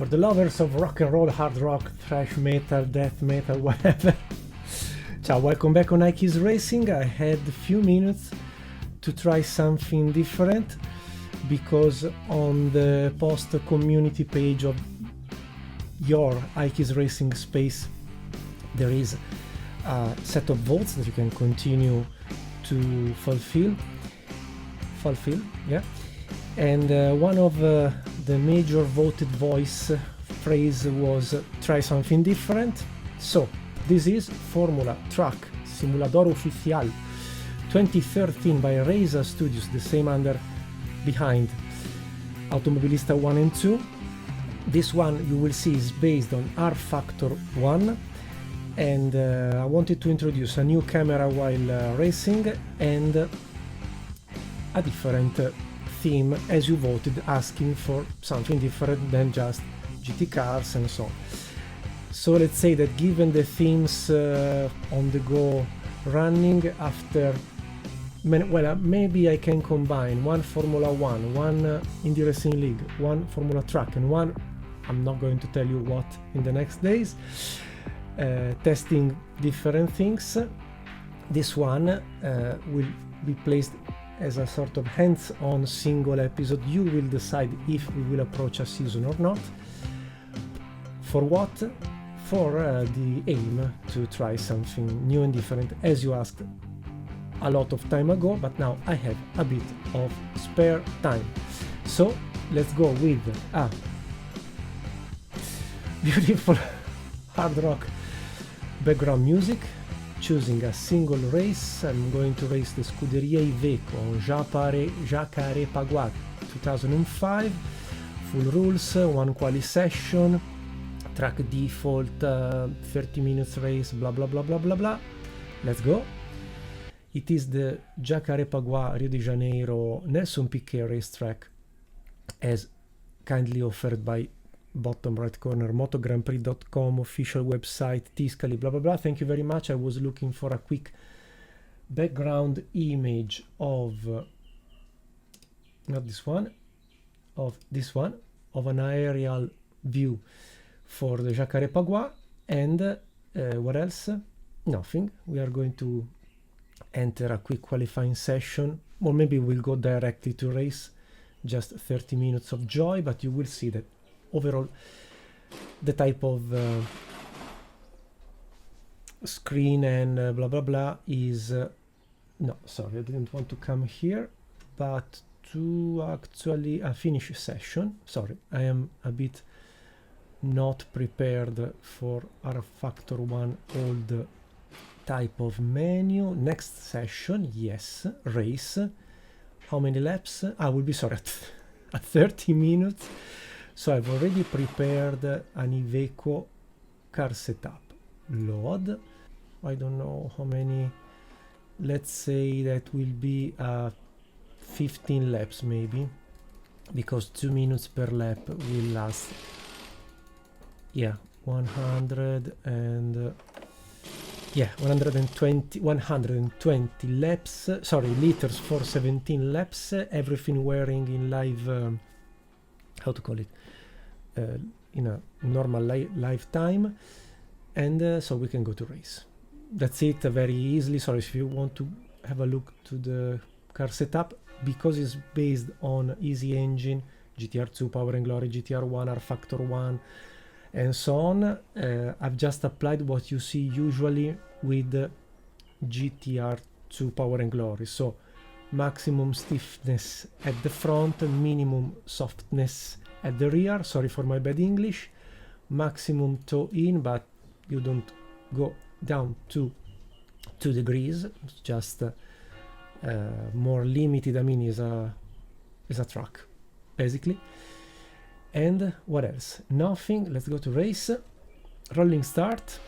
For the lovers of rock and roll, hard rock, thrash metal, death metal, whatever. Ciao, welcome back on iKeysRacing. I had a few minutes to try something different because on the post community page of your iKeysRacing space there is a set of votes that you can continue to fulfill, yeah. And one of the major voted voice phrase was try something different. So this is Formula Truck Simulador Oficial 2013 by Reiza Studios, the same under behind Automobilista 1 and 2. This one you will see is based on R Factor 1, and I wanted to introduce a new camera while racing and a different theme as you voted, asking for something different than just GT cars and so on. So let's say that given the themes on the go running after, well, maybe I can combine one Formula 1, one Indie Racing League, one Formula Truck, and one, I'm not going to tell you what in the next days, testing different things. This one will be placed as a sort of hands-on single episode. You will decide if we will approach a season or not. For what? For the aim to try something new and different, as you asked a lot of time ago, but now I have a bit of spare time. So let's go with a beautiful hard rock background music. Choosing a single race, I'm going to race the Scuderia Iveco on Jacarepaguá 2005. Full rules, one quali session, track default, 30 minutes race, blah blah blah blah blah blah. Let's go. It is the Jacarepaguá Rio de Janeiro Nelson Piquet racetrack, as kindly offered by bottom right corner motograndprix.com official website, Tiscali, blah blah blah. Thank you very much. I was looking for a quick background image of not this one, of this one, of an aerial view for the Jacarepaguá. And what else? Nothing. We are going to enter a quick qualifying session, or maybe we'll go directly to race, just 30 minutes of joy, but you will see that overall the type of screen and blah blah blah is no, sorry, I didn't want to come here, but to actually finish a session. Sorry, I am a bit not prepared for R Factor 1 old type of menu. Next session, yes, race. How many laps? I will be sorry at 30 minutes. So I've already prepared an Iveco car setup. Load. I don't know how many. Let's say that will be 15 laps maybe, because 2 minutes per lap will last. Yeah, 100 and yeah, 120 laps. Sorry, liters for 17 laps. Everything wearing in live. How to call it? In a normal live time, and so we can go to race. That's it, very easily. Sorry, if you want to have a look to the car setup, because it's based on Easy Engine, GTR2, Power and Glory, GTR1, R Factor 1, and so on. I've just applied what you see usually with GTR2 Power and Glory. So maximum stiffness at the front, minimum softness at the rear. Sorry for my bad English. Maximum toe in, but you don't go down to 2 degrees. It's just more limited. I mean, is a truck basically. And what else? Nothing. Let's go to race. Rolling start,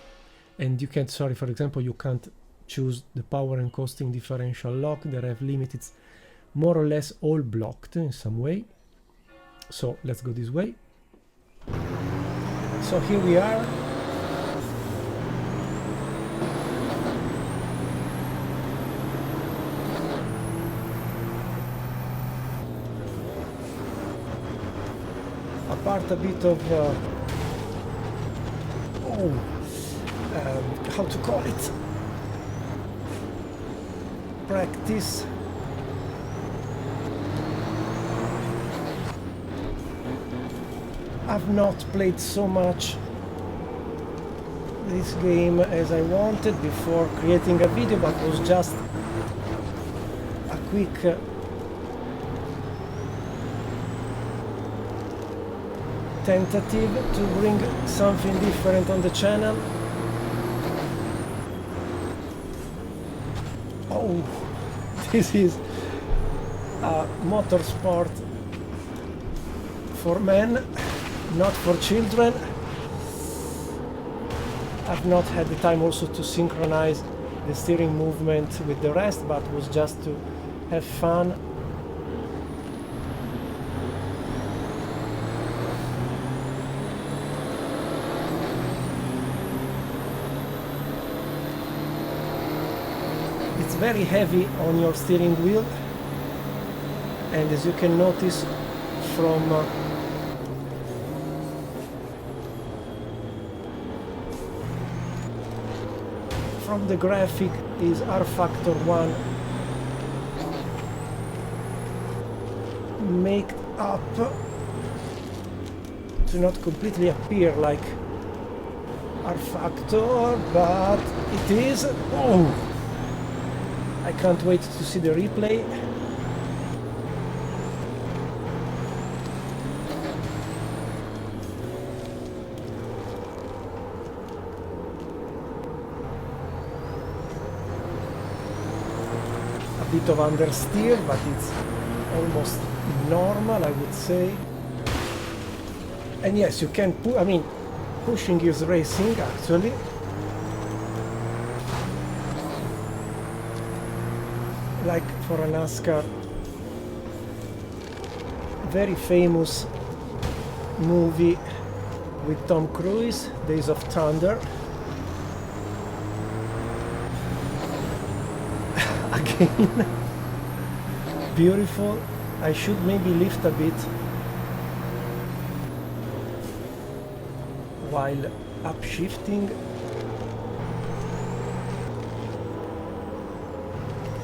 and you can't. Sorry, for example, you can't choose the power and coasting differential lock. They have limits. It's more or less all blocked in some way. So let's go this way. So here we are. part a bit of how to call it, practice. I've not played so much this game as I wanted before creating a video, but it was just a quick tentative to bring something different on the channel. Oh, this is a motorsport for men, not for children. I've not had the time also to synchronize the steering movement with the rest, but it was just to have fun. It's very heavy on your steering wheel, and as you can notice from the graphic, is R factor 1 made up to not completely appear like R factor, but it is. Oh, I can't wait to see the replay. A bit of understeer, but it's almost normal, I would say. And yes, you can I mean, pushing is racing actually. Like for a NASCAR, very famous movie with Tom Cruise, Days of Thunder. Again, beautiful. I should maybe lift a bit while upshifting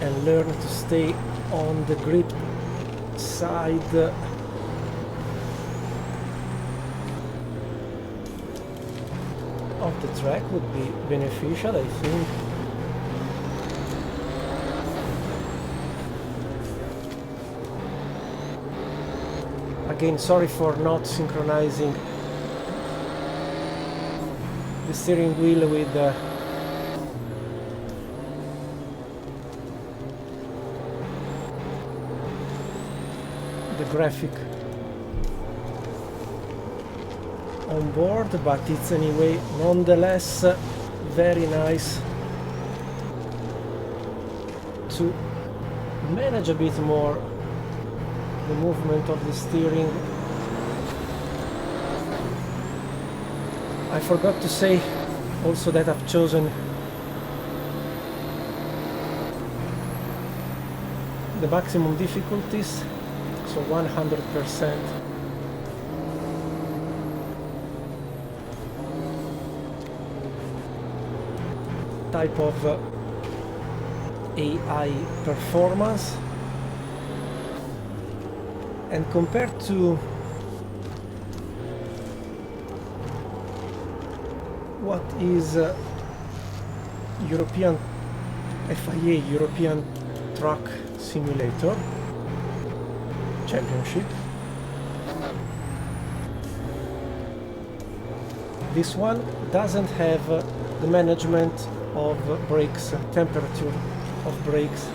and learn to stay on the grip side of the track would be beneficial, I think. Again, sorry for not synchronizing the steering wheel with the graphic on board, but it's anyway nonetheless very nice to manage a bit more the movement of the steering. I forgot to say also that I've chosen the maximum difficulties, so 100%. Type of AI performance, and compared to what is European FIA European Truck Simulator Championship, this one doesn't have the management of brakes, temperature of brakes.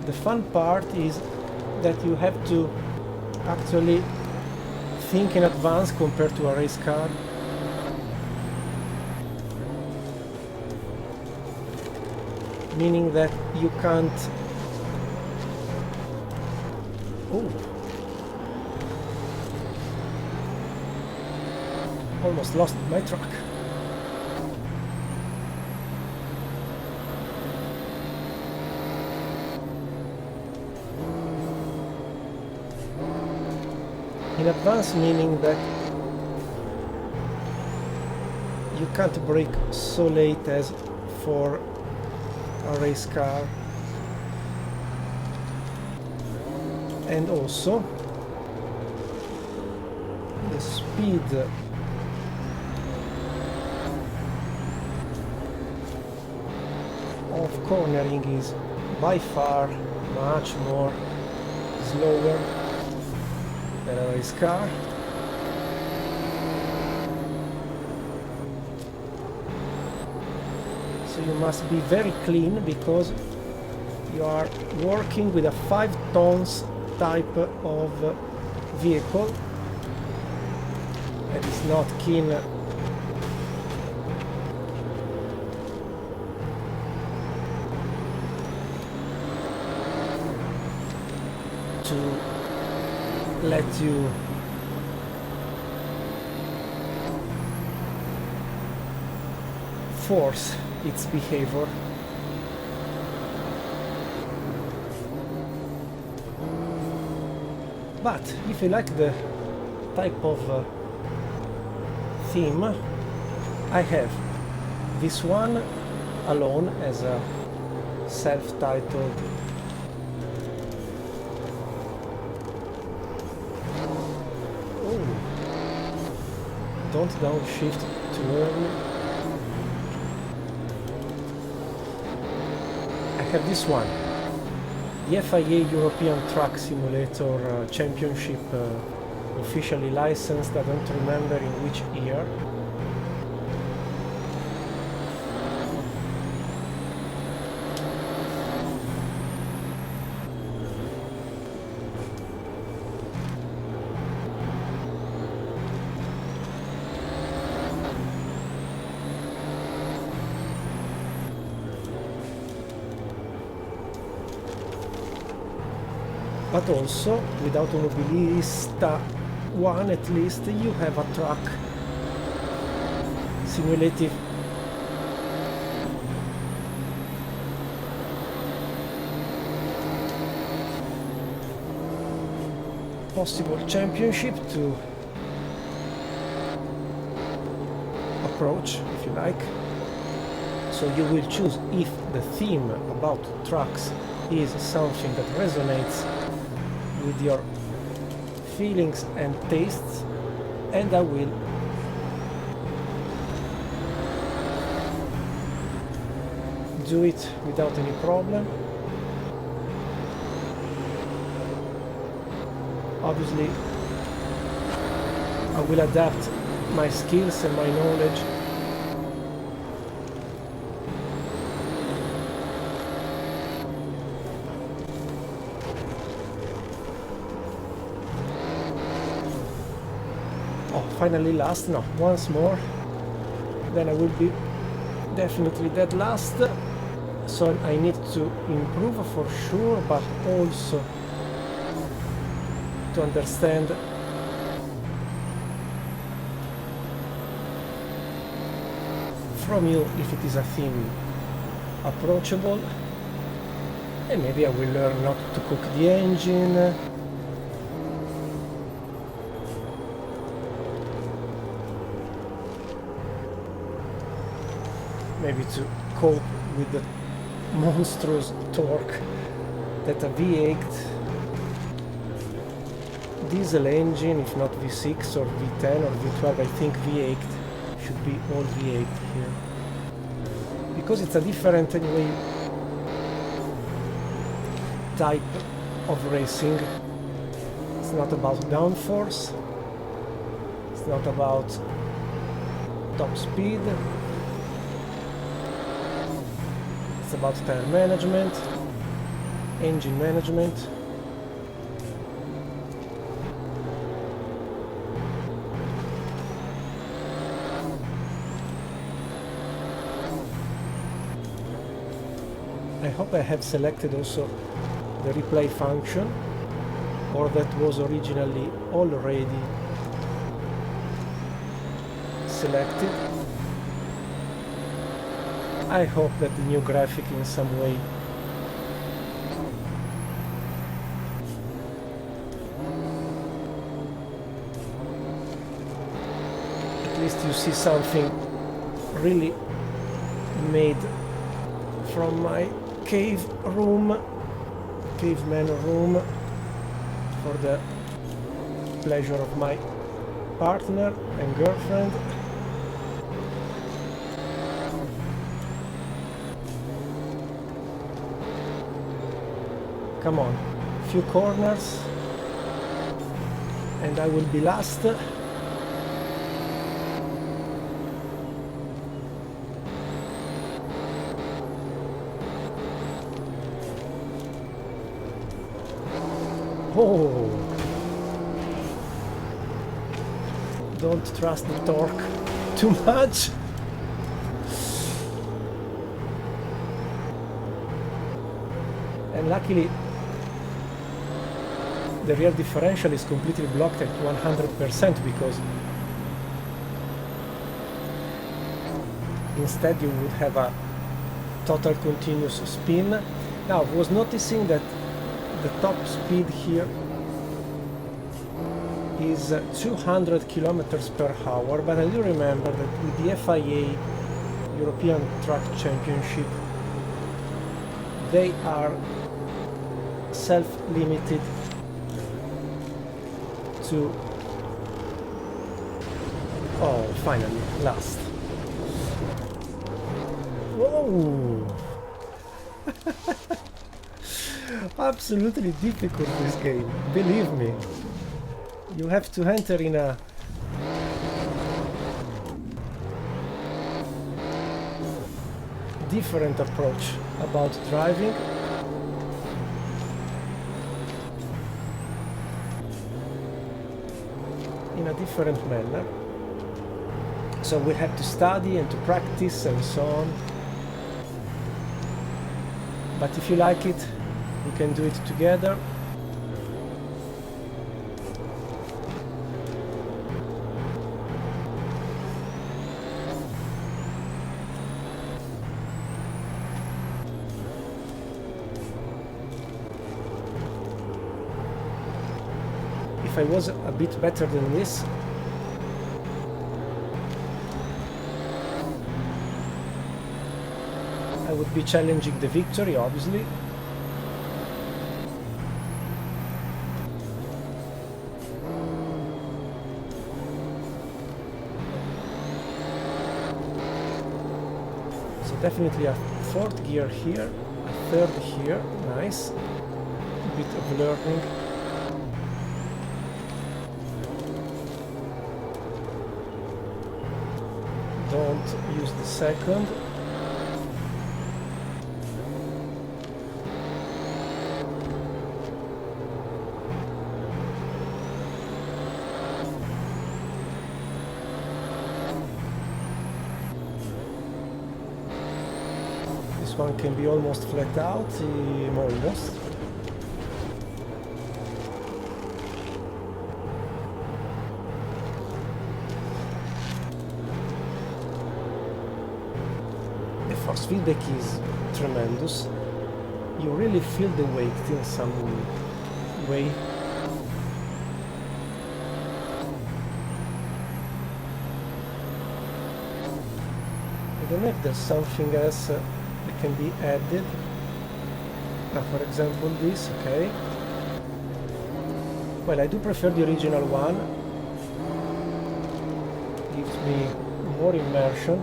The fun part is that you have to actually think in advance compared to a race car. Meaning that you can't... Oh! Almost lost my truck. In advance meaning that you can't brake so late as for a race car, and also the speed of cornering is by far much more slower than a race car. So you must be very clean because you are working with a 5 tons type of vehicle that is not keen to let you force its behavior. But if you like the type of theme, I have this one alone as a self-titled don't downshift too early. I have this one, the FIA European Truck Simulator Championship, officially licensed. I don't remember in which year. But also, with Automobilista 1 at least, you have a truck simulative possible championship to approach, if you like. So you will choose if the theme about trucks is something that resonates with your feelings and tastes, and I will do it without any problem. Obviously, I will adapt my skills and my knowledge finally last, no, once more, then I will be definitely dead last. So I need to improve for sure, but also to understand from you if it is a theme approachable, and maybe I will learn not to cook the engine. Maybe to cope with the monstrous torque that a V8 diesel engine, if not V6 or V10 or V12, I think V8 should be all V8 here, because it's a different anyway type of racing. It's not about downforce, it's not about top speed. It's about tire management, engine management. I hope I have selected also the replay function, or that was originally already selected. I hope that the new graphic in some way least you see something really made from my caveman room for the pleasure of my partner and girlfriend. Come on, few corners and I will be last. Oh, don't trust the torque too much. And luckily the rear differential is completely blocked at 100% because instead you would have a total continuous spin. Now I was noticing that the top speed here is 200 kilometers per hour, but I do remember that with the FIA European Truck Championship they are self-limited to... Oh, finally, last. Whoa! Absolutely difficult this game, believe me. You have to enter in a different approach about driving. In a different manner. So we have to study and to practice and so on. But if you like it, we can do it together. If I was a bit better than this, I would be challenging the victory, obviously. So definitely a fourth gear here, a third here, nice. A bit of learning. Don't use the second. This one can be almost flat out, almost. Force feedback is tremendous. You really feel the weight in some way. I don't know if there's something else that can be added. Now, for example, this, okay. Well, I do prefer the original one. Gives me more immersion.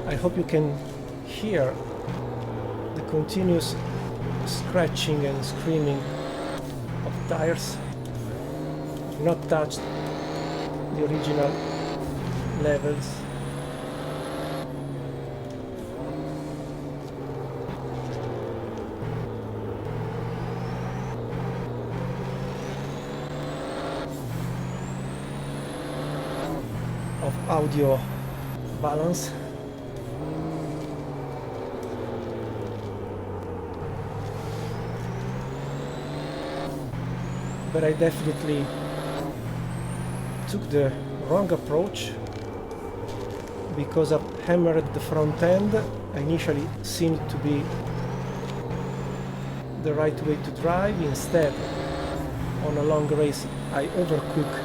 I hope you can hear the continuous scratching and screaming of tires. I've not touched the original levels. Of audio balance. But I definitely took the wrong approach because I hammered the front end. Initially seemed to be the right way to drive. Instead, on a long race, I overcook.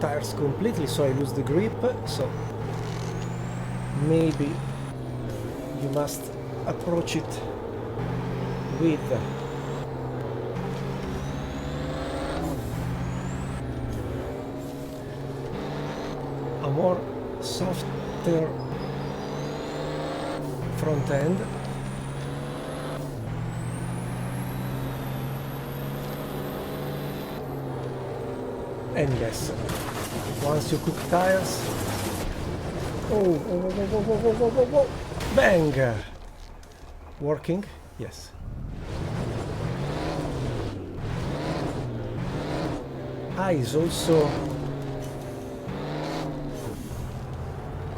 Tires completely, so I lose the grip. So maybe you must approach it with a more softer front end. And yes, once you cook tires, oh, bang! Working? Yes. Is also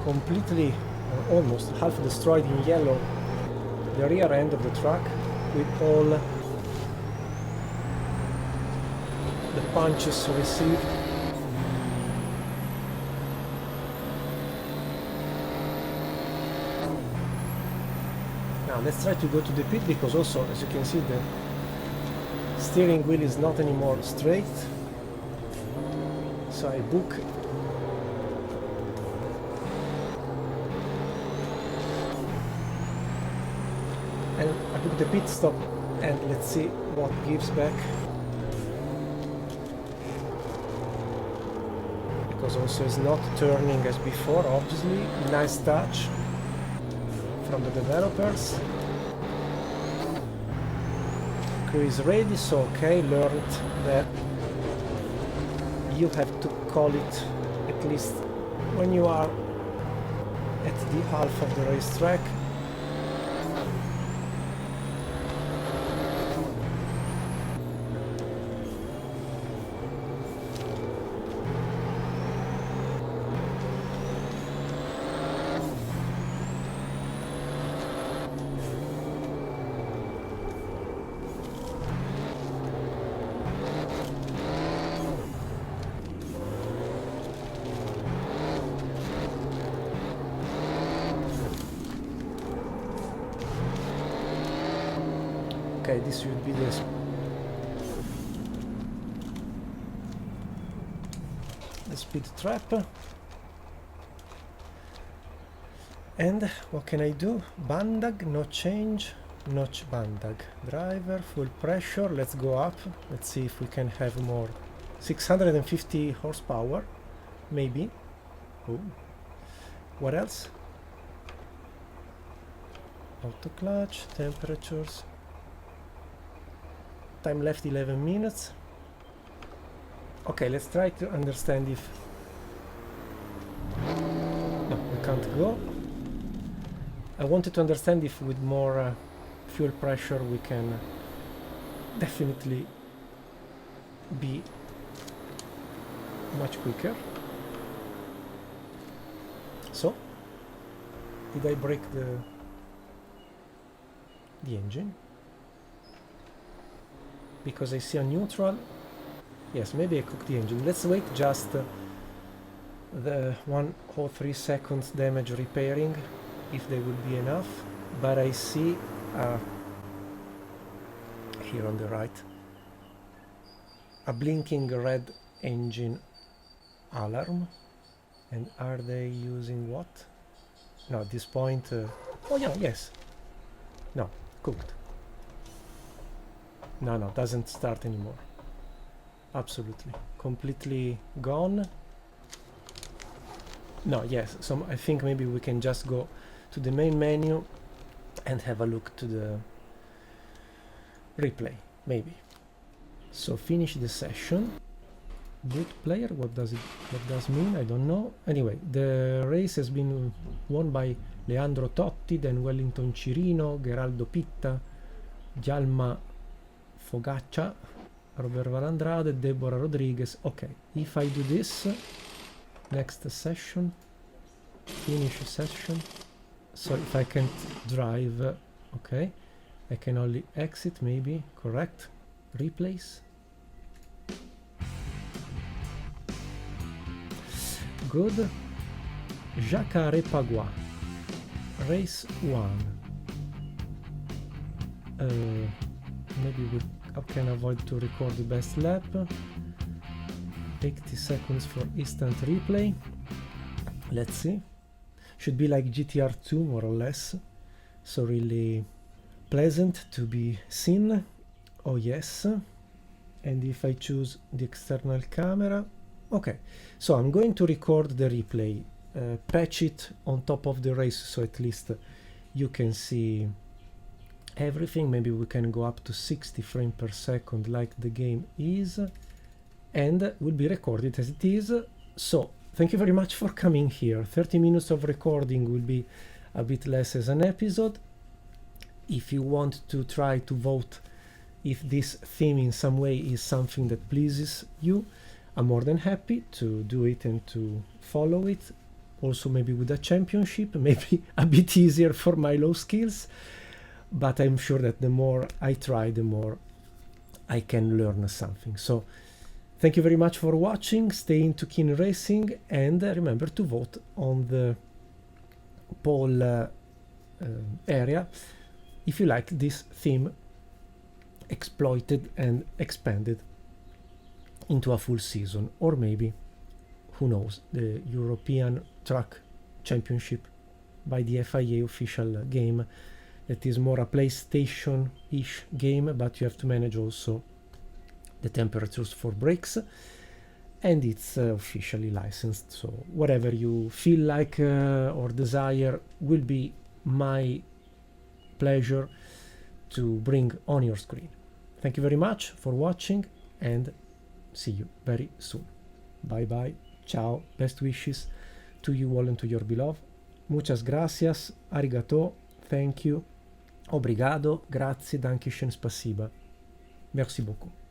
completely, or almost half destroyed in yellow, the rear end of the truck with all the punches received. Now let's try to go to the pit, because also, as you can see, the steering wheel is not anymore straight. So I book the pit stop, and let's see what gives back. Because also it's not turning as before, obviously. Nice touch from the developers. Crew is ready, so okay, learned that you have to call it at least when you are at the half of the racetrack. Okay, this should be the speed trap. And what can I do? Bandag, no change, notch bandag. Driver, full pressure, let's go up. Let's see if we can have more. 650 horsepower, maybe. Oh. What else? Auto clutch, temperatures. Time left 11 minutes. Okay, let's try to understand if... No, we can't go. I wanted to understand if with more fuel pressure we can definitely be much quicker. So, did I break the engine? Because I see a neutral. Yes, maybe I cooked the engine. Let's wait just the 1 or 3 seconds damage repairing, if they will be enough. But I see here on the right a blinking red engine alarm. And are they using what? No, at this point... oh yeah, yes. No, cooked. No, doesn't start anymore. Absolutely. Completely gone. No, yes. So I think maybe we can just go to the main menu and have a look to the replay. Maybe. So finish the session. Boot player, what does mean? I don't know. Anyway, the race has been won by Leandro Totti, then Wellington Cirino, Geraldo Pitta, Gialma Fogaccia, Robert Valandrade, Deborah Rodriguez. Okay, if I do this, next session, finish session. So if I can't drive, okay, I can only exit, maybe, correct. Replace. Good. Jacarepagua. Race 1. Maybe we can avoid to record the best lap. 80 seconds for instant replay. Let's see. Should be like GTR2 more or less. So really pleasant to be seen. Oh yes. And if I choose the external camera, okay. So I'm going to record the replay, patch it on top of the race so at least you can see everything. Maybe we can go up to 60 frames per second like the game is, and will be recorded as it is. So thank you very much for coming here. 30 minutes of recording will be a bit less as an episode. If you want to try to vote if this theme in some way is something that pleases you, I'm more than happy to do it and to follow it. Also maybe with a championship, maybe a bit easier for my low skills. But I'm sure that the more I try, the more I can learn something. So thank you very much for watching. Stay into keen racing, and remember to vote on the poll area if you like this theme exploited and expanded into a full season, or maybe, who knows, the European Truck Championship by the FIA official game. That is more a PlayStation-ish game, but you have to manage also the temperatures for brakes, and it's officially licensed. So whatever you feel like or desire will be my pleasure to bring on your screen. Thank you very much for watching, and see you very soon. Bye bye, ciao, best wishes to you all and to your beloved. Muchas gracias, arigato, thank you. Obrigado, grazie, dankeschön, spasiba. Merci beaucoup.